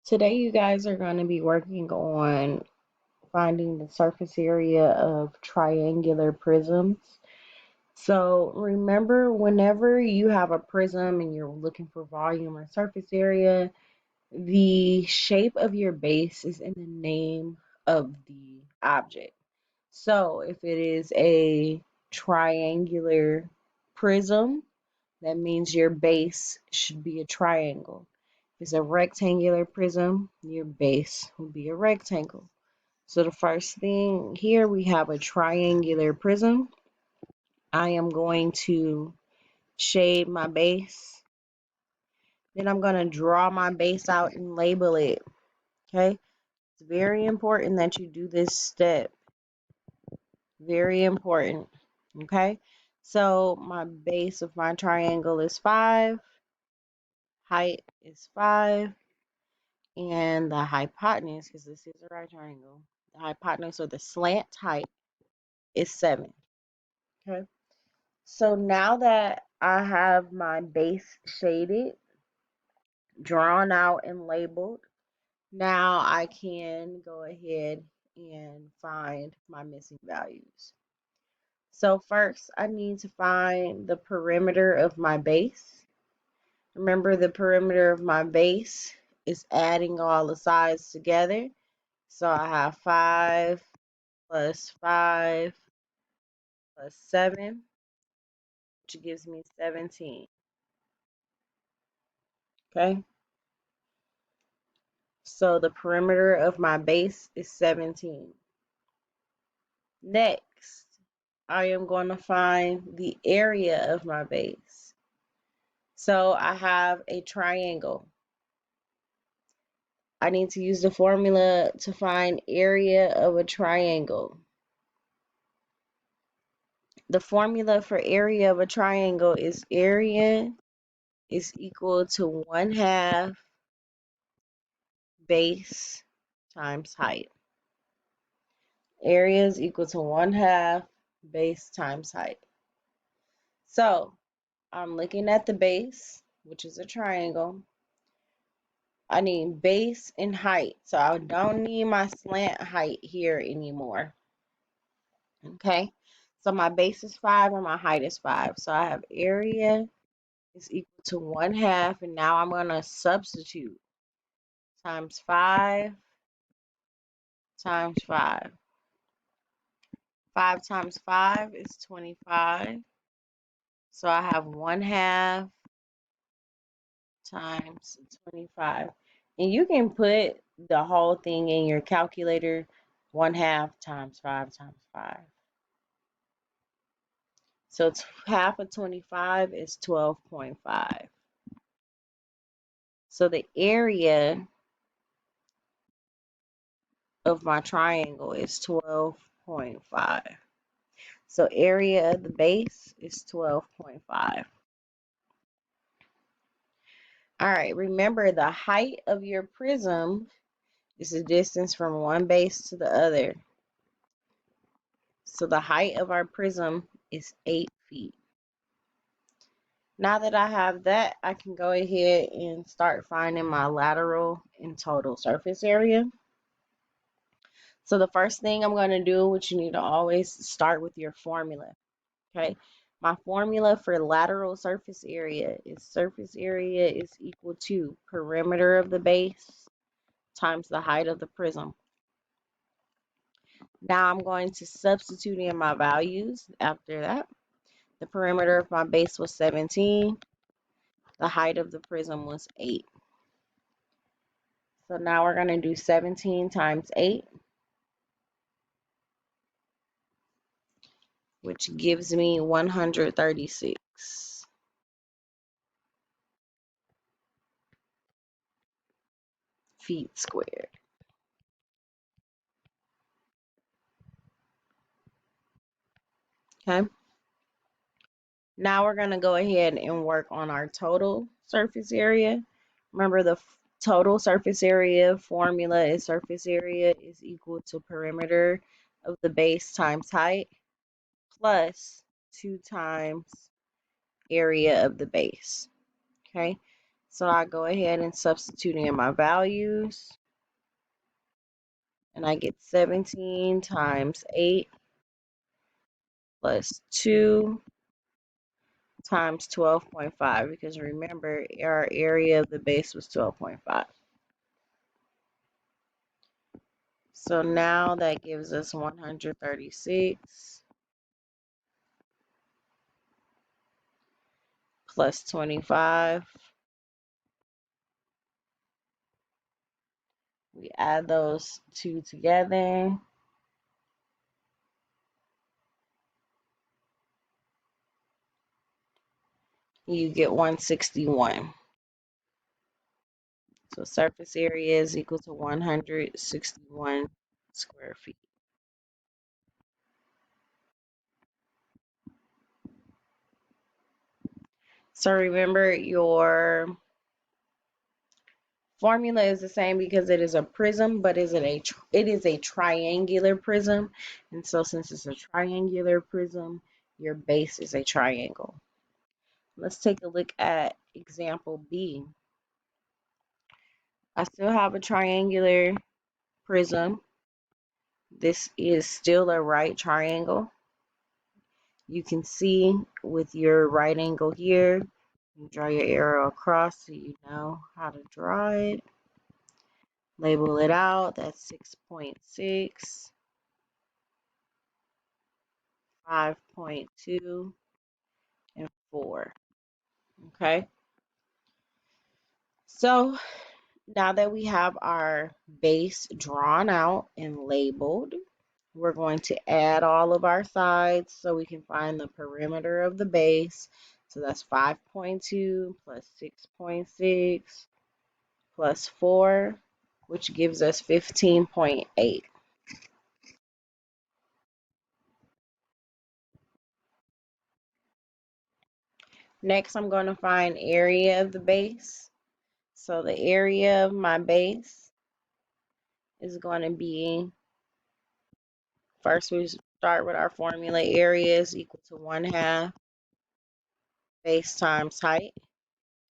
Today, you guys are going to be working on finding the surface area of triangular prisms. So remember, whenever you have a prism and you're looking for volume or surface area, the shape of your base is in the name of the object. So if it is a triangular prism, that means your base should be a triangle. If it's a rectangular prism, your base will be a rectangle. So the first thing here, we have a triangular prism. I am going to shade my base. Then I'm going to draw my base out and label it. Okay. It's very important that you do this step. Very important. Okay. So my base of my triangle is 5. Height is 5. And the hypotenuse, because this is a right triangle, the hypotenuse or the slant height is 7. Okay. So now that I have my base shaded, drawn out, and labeled, now I can go ahead and find my missing values. So first, I need to find the perimeter of my base. Remember, the perimeter of my base is adding all the sides together. So I have 5 plus 5 plus 7, which gives me 17. Okay, so the perimeter of my base is 17. Next, I am going to find the area of my base. So I have a triangle. I need to use the formula to find area of a triangle. The formula for area of a triangle is area is equal to 1/2 base times height. Area is equal to 1/2 base times height. So I'm looking at the base, which is a triangle. I need base and height. So I don't need my slant height here anymore. Okay. So my base is 5 and my height is 5. So I have area is equal to 1/2. And now I'm going to substitute times 5 times 5. 5 times 5 is 25. So I have 1/2 times 25. And you can put the whole thing in your calculator. 1/2 times 5 times 5. So it's half of 25 is 12.5. So the area of my triangle is 12.5. So area of the base is 12.5. All right, remember the height of your prism is the distance from one base to the other. So the height of our prism is 8 feet. Now that I have that, I can go ahead and start finding my lateral and total surface area. So the first thing I'm going to do, which you need to always start with your formula. Okay. My formula for lateral surface area is equal to perimeter of the base times the height of the prism. Now I'm going to substitute in my values after that. The perimeter of my base was 17. The height of the prism was 8. So now we're going to do 17 times 8, which gives me 136 feet squared. Okay. Now we're going to go ahead and work on our total surface area. Remember, the total surface area formula is surface area is equal to perimeter of the base times height plus 2 times area of the base. Okay. So I go ahead and substitute in my values, and I get 17 times 8 plus 2 times 12.5, because remember our area of the base was 12.5. So now that gives us 136 plus 25. We add those two together. You get 161. So surface area is equal to 161 square feet. So remember, your formula is the same because it is a prism, but it is a triangular prism. And so since it's a triangular prism, your base is a triangle. Let's take a look at example B. I still have a triangular prism. This is still a right triangle. You can see with your right angle here, you draw your arrow across so you know how to draw it. Label it out. That's 6.6, 5.2, and 4. Okay. So now that we have our base drawn out and labeled, we're going to add all of our sides so we can find the perimeter of the base. So that's 5.2 plus 6.6 plus 4, which gives us 15.8. Next, I'm going to find area of the base. So the area of my base is going to be, first we start with our formula. Area is equal to 1/2 base times height.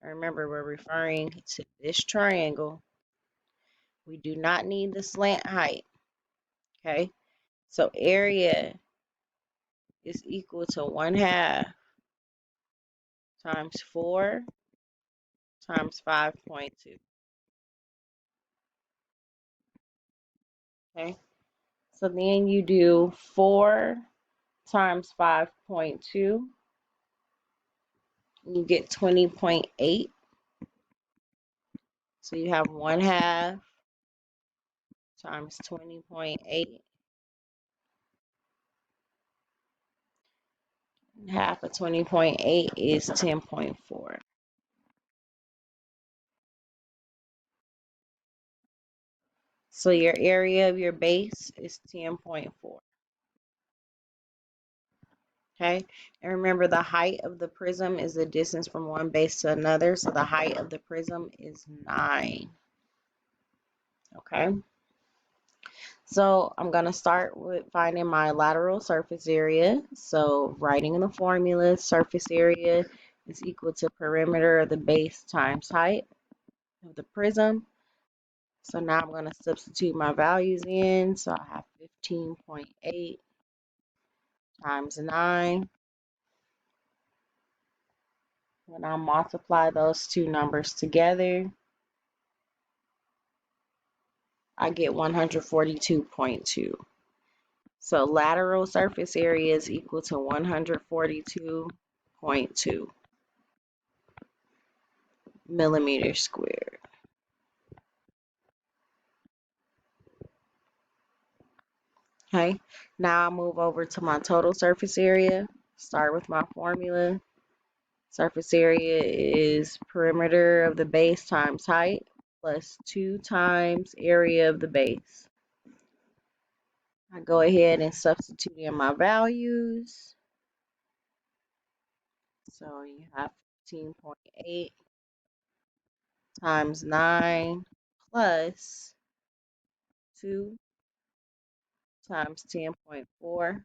Remember, we're referring to this triangle. We do not need the slant height. Okay, so area is equal to 1/2 times 4 times 5.2. Okay, so then you do 4 times 5.2. You get 20.8. So you have 1/2 times 20.8. Half of 20.8 is 10.4. So your area of your base is 10.4. Okay, and remember the height of the prism is the distance from one base to another. So the height of the prism is 9. Okay, so I'm going to start with finding my lateral surface area. So writing in the formula, surface area is equal to perimeter of the base times height of the prism. So now I'm going to substitute my values in. So I have 15.8 times 9. When I multiply those two numbers together, I get 142.2. So lateral surface area is equal to 142.2 millimeters squared. Okay, now I'll move over to my total surface area. Start with my formula. Surface area is perimeter of the base times height plus 2 times area of the base. I go ahead and substitute in my values. So you have 15.8 times 9 plus 2 times 10.4.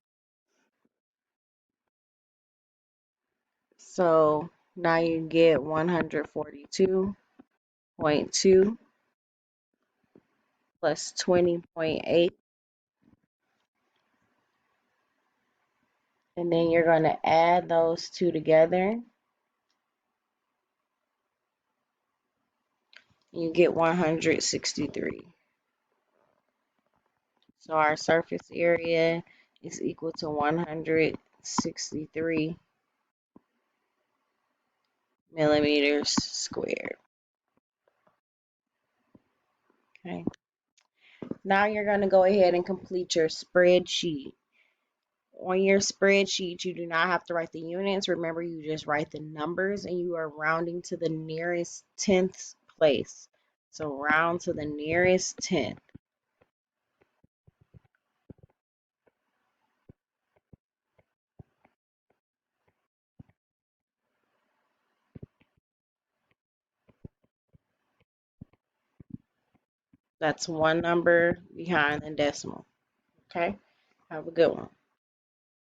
So Now you get 142.2 plus 20.8. And then you're going to add those two together. You get 163. So our surface area is equal to 163 millimeters squared. Okay. Now you're going to go ahead and complete your spreadsheet. On your spreadsheet, you do not have to write the units. Remember, you just write the numbers and you are rounding to the nearest tenth place. So round to the nearest tenth. That's one number behind the decimal. Okay? Have a good one.